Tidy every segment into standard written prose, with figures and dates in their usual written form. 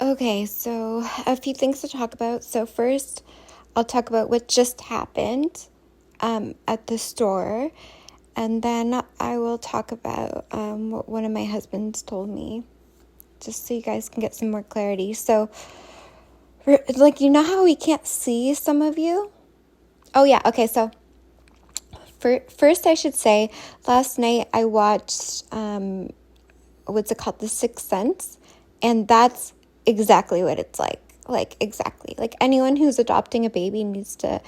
Okay, so a few things to talk about. So first, I'll talk about what just happened at the store, and then I will talk about what one of my husbands told me, just so you guys can get some more clarity. So, you know how we can't see some of you? Oh yeah, okay, so first I should say, last night I watched, what's it called, The Sixth Sense, and that's exactly what it's like exactly, like anyone who's adopting a baby needs to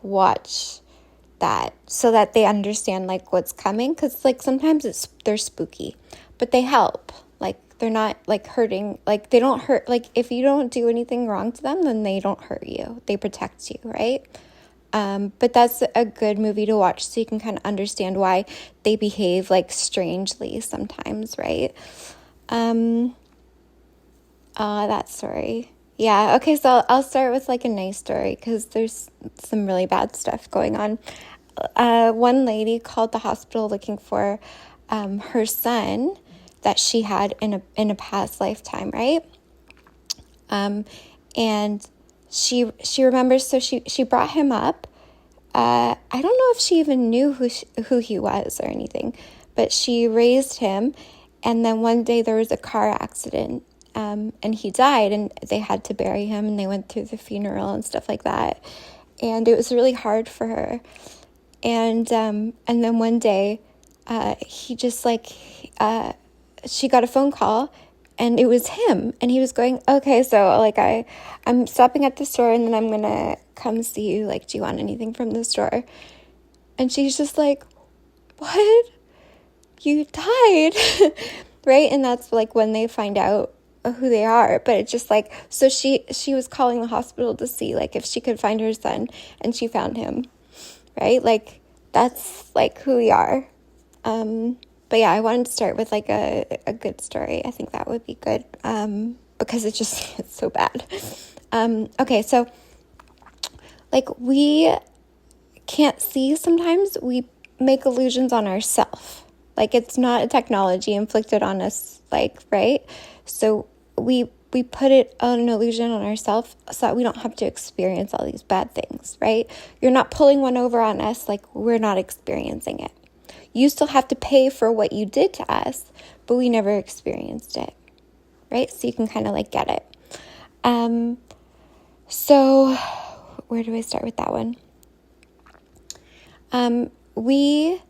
watch that so that they understand what's coming, because sometimes they're spooky, but they help. They're not hurting, they don't hurt. If you don't do anything wrong to them, then they don't hurt you, they protect you, right? But that's a good movie to watch so you can kind of understand why they behave strangely sometimes, right? That story. Yeah, okay, so I'll start with a nice story because there's some really bad stuff going on. One lady called the hospital looking for her son that she had in a past lifetime, right? And she remembers, so she brought him up. I don't know if she even knew who he was or anything, but she raised him, and then one day there was a car accident, and he died, and they had to bury him, and they went through the funeral and stuff like that, and it was really hard for her. And then one day, he just she got a phone call, and it was him, and he was going, okay, so I'm stopping at the store, and then I'm gonna come see you, do you want anything from the store? And she's just like, what? You died? Right? And that's when they find out who they are. But it's just so she was calling the hospital to see if she could find her son, and she found him, right? That's who we are. But yeah, I wanted to start with a good story. I think that would be good, because it's so bad. Okay, so we can't see sometimes. We make illusions on ourselves. It's not a technology inflicted on us, right? So we put it on an illusion on ourselves so that we don't have to experience all these bad things, right? You're not pulling one over on us, we're not experiencing it. You still have to pay for what you did to us, but we never experienced it, right? So you can kind of get it. So where do I start with that one? We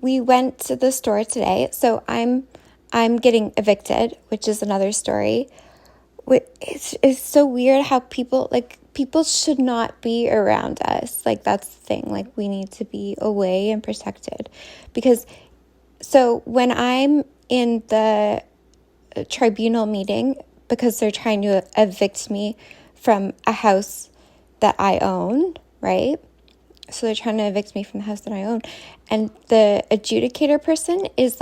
went to the store today. So I'm getting evicted, which is another story. It's so weird how people should not be around us. That's the thing. We need to be away and protected, because so when I'm in the tribunal meeting, because they're trying to evict me from a house that I own, right? So they're trying to evict me from the house that I own. And the adjudicator person is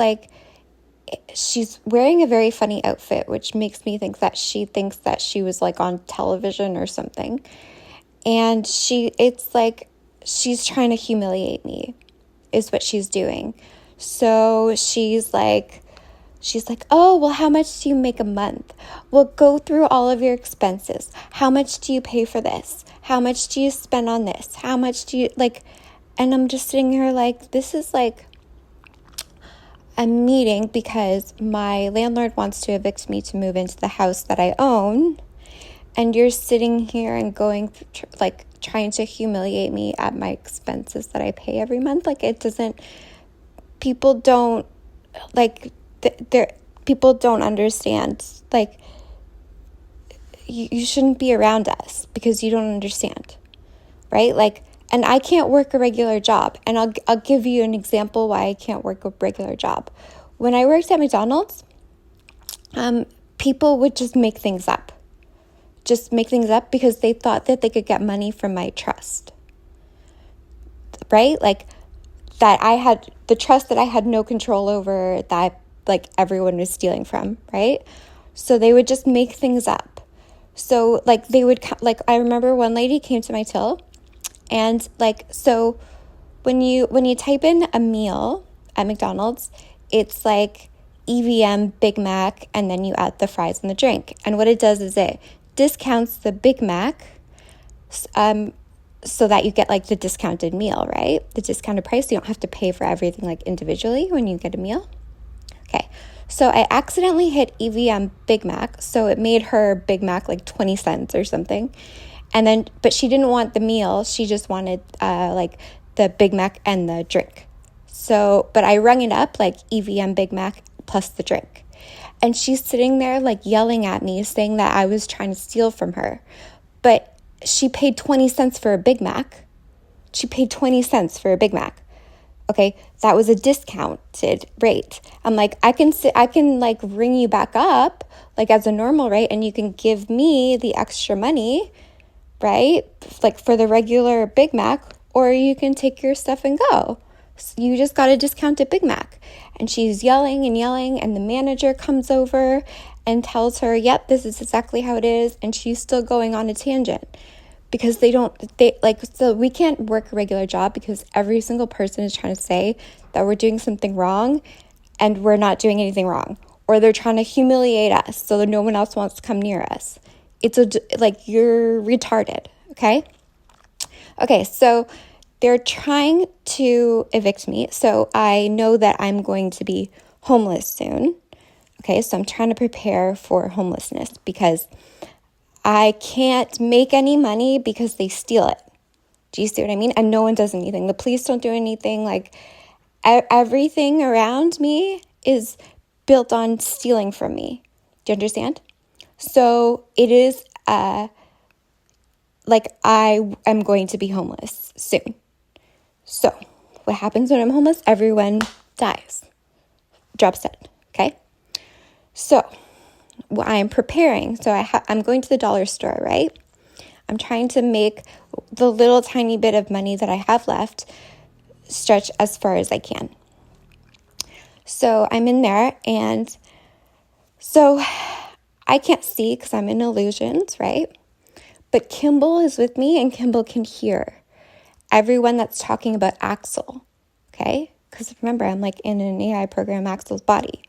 she's wearing a very funny outfit, which makes me think that she thinks that she was on television or something. And she's trying to humiliate me, is what she's doing. So she's like, oh, well, how much do you make a month? Well, go through all of your expenses. How much do you pay for this? How much do you spend on this? How much do you and I'm just sitting here this is a meeting because my landlord wants to evict me to move into the house that I own. And you're sitting here and going trying to humiliate me at my expenses that I pay every month. It doesn't, people don't people don't understand. You shouldn't be around us because you don't understand, right? And I can't work a regular job. And I'll give you an example why I can't work a regular job. When I worked at McDonald's, people would just make things up. Because they thought that they could get money from my trust, right? That I had the trust that I had no control over, that everyone was stealing from, right? So they would just make things up. So they would I remember one lady came to my till, and so when you type in a meal at McDonald's, it's EVM Big Mac, and then you add the fries and the drink. And what it does is it discounts the Big Mac so that you get like the discounted meal, right? The discounted price. You don't have to pay for everything like individually when you get a meal. Okay, so I accidentally hit EVM Big Mac, so it made her Big Mac like 20 cents or something. And then, but she didn't want the meal. She just wanted like the Big Mac and the drink. So, but I rung it up like EVM Big Mac plus the drink. And she's sitting there like yelling at me, saying that I was trying to steal from her. But she paid 20 cents for a Big Mac. She paid 20 cents for a Big Mac. Okay, that was a discounted rate. I'm like, I can like ring you back up like as a normal rate, and you can give me the extra money, right? Like for the regular Big Mac, or you can take your stuff and go. So you just got a discounted Big Mac. And she's yelling and yelling, and the manager comes over and tells her, yep, this is exactly how it is. And she's still going on a tangent because so we can't work a regular job because every single person is trying to say that we're doing something wrong and we're not doing anything wrong. Or they're trying to humiliate us so that no one else wants to come near us. You're retarded, okay? Okay, so they're trying to evict me. So I know that I'm going to be homeless soon. Okay, so I'm trying to prepare for homelessness because I can't make any money because they steal it. Do you see what I mean? And no one does anything. The police don't do anything. Like everything around me is built on stealing from me. Do you understand? So it is like I am going to be homeless soon. So what happens when I'm homeless? Everyone dies, drops dead. Okay. So I'm preparing. So I'm going to the dollar store, right? I'm trying to make the little tiny bit of money that I have left stretch as far as I can. So I'm in there, and so I can't see because I'm in illusions, right? But Kimball is with me, and Kimball can hear everyone that's talking about Axel, okay? Because remember, I'm like in an AI program, Axel's body.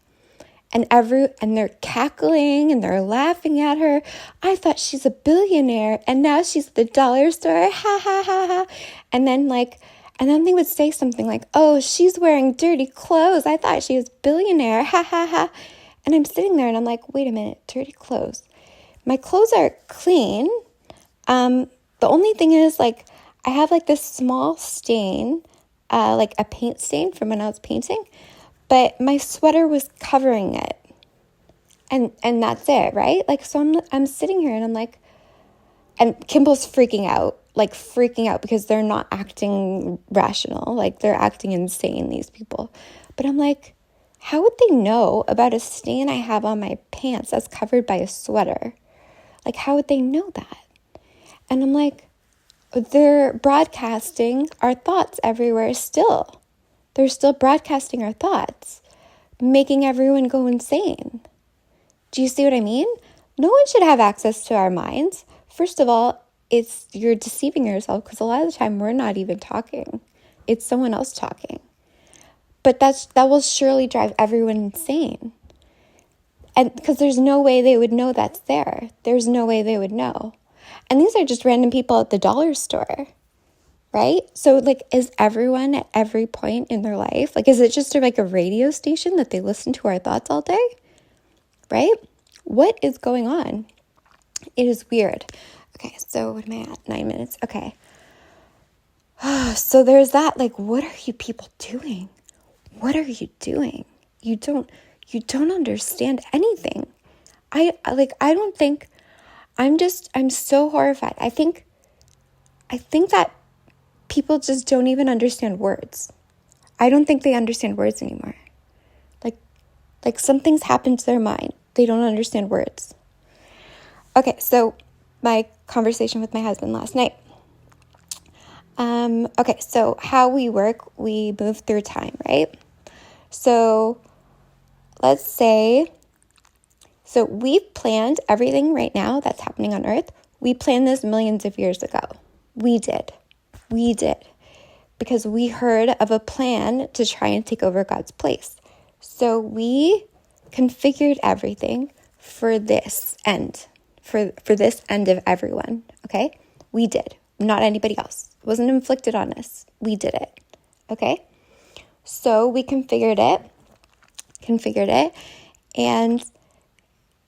And they're cackling and they're laughing at her. I thought she's a billionaire, and now she's at the dollar store. Ha ha ha ha. And then they would say something like, "Oh, she's wearing dirty clothes. I thought she was a billionaire. Ha ha ha." And I'm sitting there and I'm like, "Wait a minute, dirty clothes. My clothes are clean. The only thing is like I have like this small stain, like a paint stain from when I was painting. But my sweater was covering it, and that's it, right? Like, so I'm sitting here and I'm like, and Kimball's freaking out because they're not acting rational, like they're acting insane, these people. But I'm like, how would they know about a stain I have on my pants that's covered by a sweater? Like, how would they know that? And I'm like, they're broadcasting our thoughts everywhere still. They're still broadcasting our thoughts, making everyone go insane. Do you see what I mean? No one should have access to our minds. First of all, you're deceiving yourself because a lot of the time we're not even talking. It's someone else talking. But that will surely drive everyone insane. And because there's no way they would know that's there. There's no way they would know. And these are just random people at the dollar store. Right? So like, is everyone at every point in their life, like, is it just like a radio station that they listen to our thoughts all day? Right? What is going on? It is weird. Okay, so what am I at? 9 minutes. Okay. So there's that. Like, what are you people doing? What are you doing? You don't understand anything. I'm so horrified. I think that people just don't even understand words. I don't think they understand words anymore. Like something's happened to their mind. They don't understand words. Okay, so my conversation with my husband last night. Okay, so how we work, we move through time, right? So let's say, so we've planned everything right now that's happening on Earth. We planned this millions of years ago. We did. Because we heard of a plan to try and take over God's place. So we configured everything for this end, for this end of everyone, okay? We did, not anybody else. It wasn't inflicted on us. We did it, okay? So we configured it, and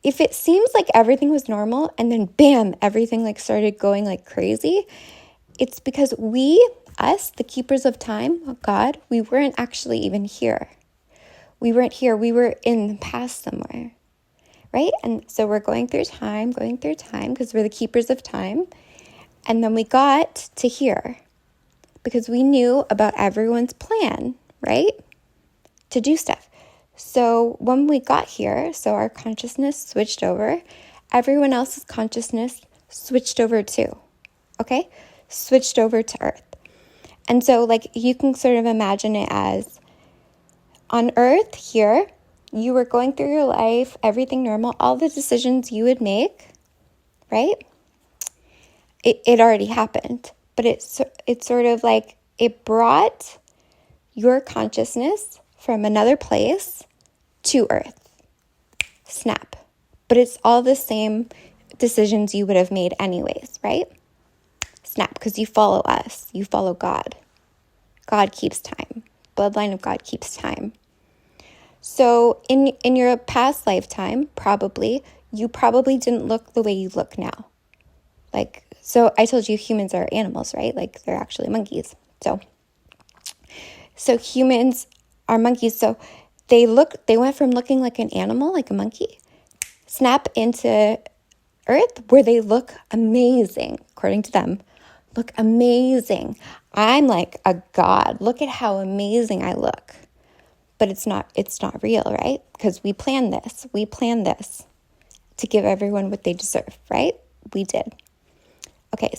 if it seems like everything was normal and then bam, everything like started going like crazy, it's because us, the keepers of time, God, we weren't actually even here. We weren't here. We were in the past somewhere, right? And so we're going through time because we're the keepers of time. And then we got to here because we knew about everyone's plan, right? To do stuff. So when we got here, so our consciousness switched over, everyone else's consciousness switched over too, okay? Switched over to Earth. And so like you can sort of imagine it as on Earth here, you were going through your life, everything normal, all the decisions you would make, right? It already happened, but it's sort of like it brought your consciousness from another place to Earth. Snap. But it's all the same decisions you would have made anyways, right? Snap, because you follow us. You follow God. God keeps time. Bloodline of God keeps time. So in your past lifetime, you probably didn't look the way you look now. Like, so I told you humans are animals, right? Like they're actually monkeys. So humans are monkeys. So they went from looking like an animal, like a monkey, snap into Earth where they look amazing, according to them. Look amazing. I'm like a god. Look at how amazing I look. But it's not real, right? Because we planned this. We planned this to give everyone what they deserve, right? We did. Okay,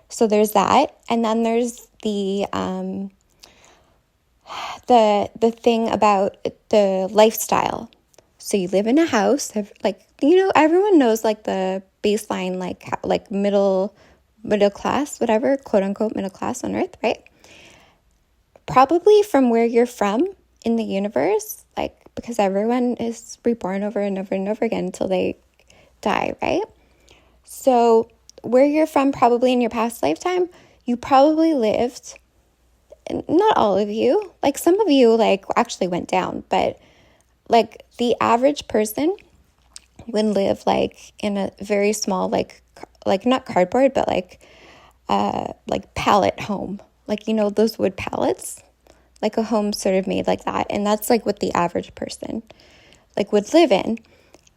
so there's that. And then there's the thing about the lifestyle. So you live in a house, like, everyone knows like the baseline, like middle class, whatever, quote unquote middle class on Earth, right? Probably from where you're from in the universe, like, because everyone is reborn over and over and over again until they die, right? So where you're from, probably in your past lifetime, you probably lived, not all of you, like some of you like actually went down, but like the average person would live like in a very small, like not cardboard, but like pallet home, like, those wood pallets, like a home sort of made like that. And that's like what the average person like would live in.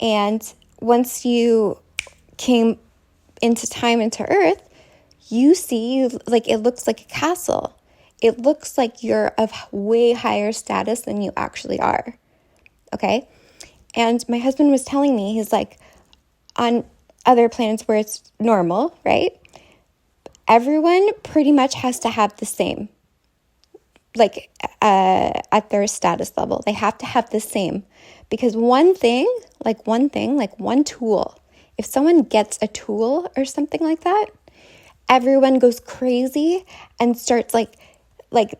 And once you came into time, into Earth, you see like it looks like a castle. It looks like you're of way higher status than you actually are. Okay? And my husband was telling me, he's like, on other planets where it's normal, right? Everyone pretty much has to have the same, like at their status level. They have to have the same. Because one tool, if someone gets a tool or something like that, everyone goes crazy and starts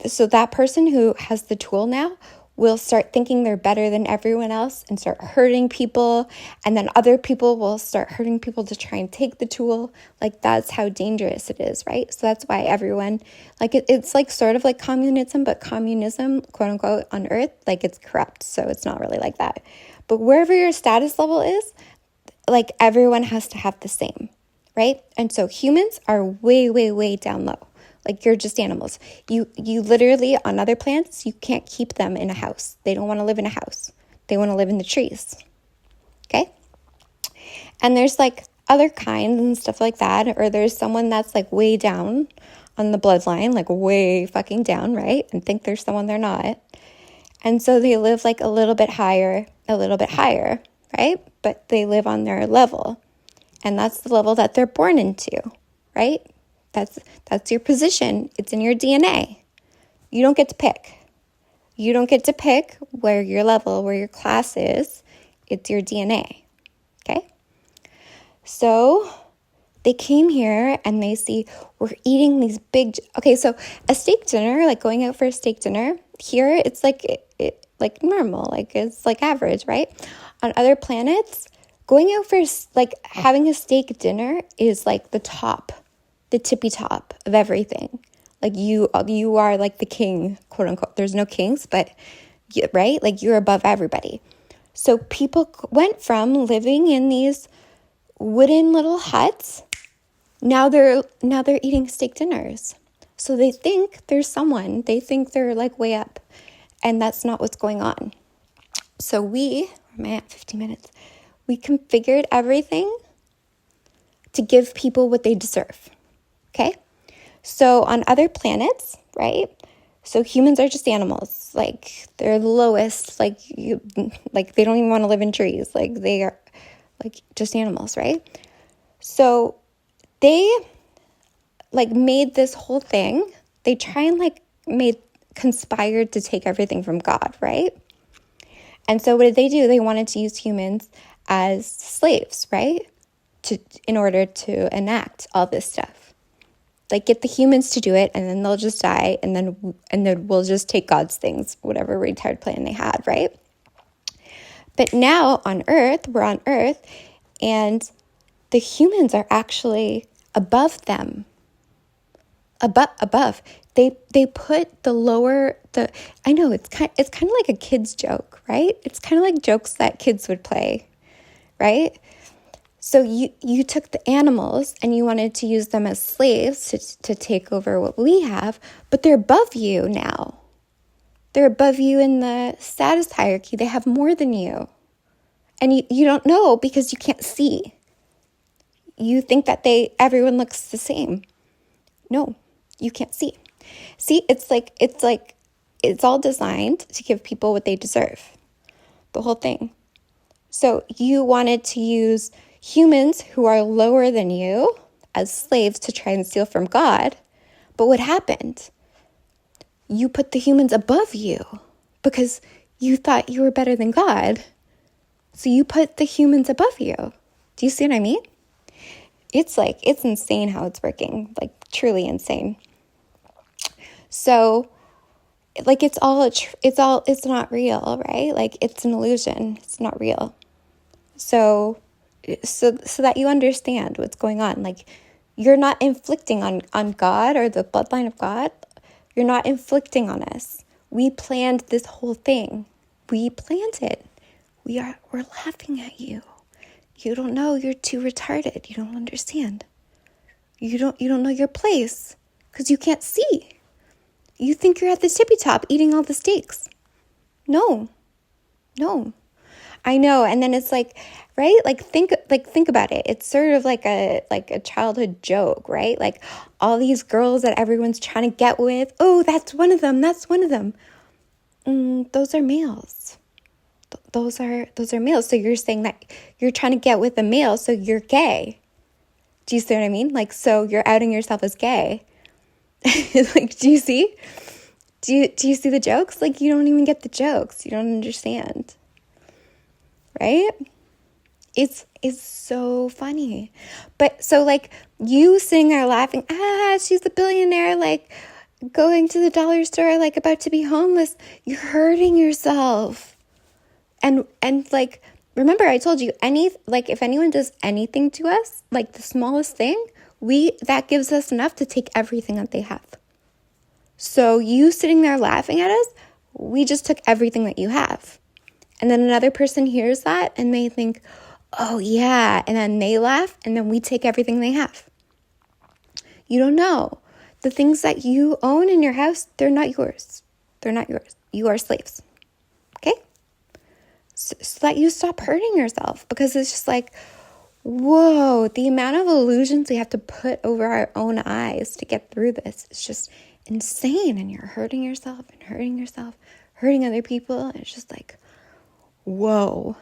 so that person who has the tool now will start thinking they're better than everyone else and start hurting people. And then other people will start hurting people to try and take the tool. Like, that's how dangerous it is, right? So that's why everyone, like, it's like sort of like communism, but communism, quote unquote, on Earth, like, it's corrupt. So it's not really like that. But wherever your status level is, like, everyone has to have the same, right? And so humans are way, way, way down low. Like, you're just animals. You literally, on other planets, you can't keep them in a house. They don't want to live in a house. They want to live in the trees. Okay? And there's like other kinds and stuff like that. Or there's someone that's like way down on the bloodline, like way fucking down, right? And think there's someone they're not. And so they live like a little bit higher, right? But they live on their level. And that's the level that they're born into, right? That's your position. It's in your DNA. You don't get to pick. You don't get to pick where your level, where your class is. It's your DNA. Okay? So they came here and they see we're eating these big... Okay, so a steak dinner, like going out for a steak dinner, here it's like like normal, like it's like average, right? On other planets, going out for like having a steak dinner is like the tippy top of everything. Like you are like the king, quote unquote. There's no kings, but right? Like you're above everybody. So people went from living in these wooden little huts. Now they're eating steak dinners. So they think there's someone. They think they're like way up. And that's not what's going on. So am I at 15 minutes? We configured everything to give people what they deserve. Okay? So on other planets, right? So humans are just animals. Like they're the lowest, like they don't even want to live in trees. Like they are like just animals, right? So they like made this whole thing. They try and like conspired to take everything from God, right? And so what did they do? They wanted to use humans as slaves, right? In order to enact all this stuff. Like get the humans to do it, and then they'll just die, and then we'll just take God's things, whatever retard plan they had, right? But now on Earth, we're on Earth, and the humans are actually above them. Above. They put the lower I know it's kind of like a kid's joke, right? It's kind of like jokes that kids would play, right? So you took the animals and you wanted to use them as slaves to take over what we have, but they're above you now. They're above you in the status hierarchy. They have more than you. And you don't know because you can't see. You think that everyone looks the same. No, you can't see. See, it's all designed to give people what they deserve. The whole thing. So you wanted to use humans who are lower than you as slaves to try and steal from God. But what happened? You put the humans above you because you thought you were better than God. So you put the humans above you. Do you see what I mean? It's insane how it's working, like truly insane. So like it's not real, right? Like it's an illusion. It's not real. So that you understand what's going on. Like you're not inflicting on God or the bloodline of God. You're not inflicting on us. We planned this whole thing. We planned it. We're laughing at you. You don't know, you're too retarded. You don't understand. You don't know your place because you can't see. You think you're at the tippy top eating all the steaks. No. I know. And then it's like, right? Like think about it. It's sort of like a childhood joke, right? Like all these girls that everyone's trying to get with. Oh, that's one of them. That's one of them. Those are males. Those are males. So you're saying that you're trying to get with a male, so you're gay. Do you see what I mean? Like, so you're outing yourself as gay. Like, do you see? Do you see the jokes? Like, you don't even get the jokes. You don't understand. Right? It's so funny. But so like you sitting there laughing, she's a billionaire, like going to the dollar store, like about to be homeless. You're hurting yourself. And like, remember I told you, if anyone does anything to us, like the smallest thing, that gives us enough to take everything that they have. So you sitting there laughing at us, we just took everything that you have. And then another person hears that and they think, oh yeah, and then they laugh and then we take everything they have. You don't know. The things that you own in your house, they're not yours. They're not yours. You are slaves. Okay? So that you stop hurting yourself, because it's just like, whoa, the amount of illusions we have to put over our own eyes to get through this is just insane. And you're hurting yourself and hurting other people. And it's just like, whoa.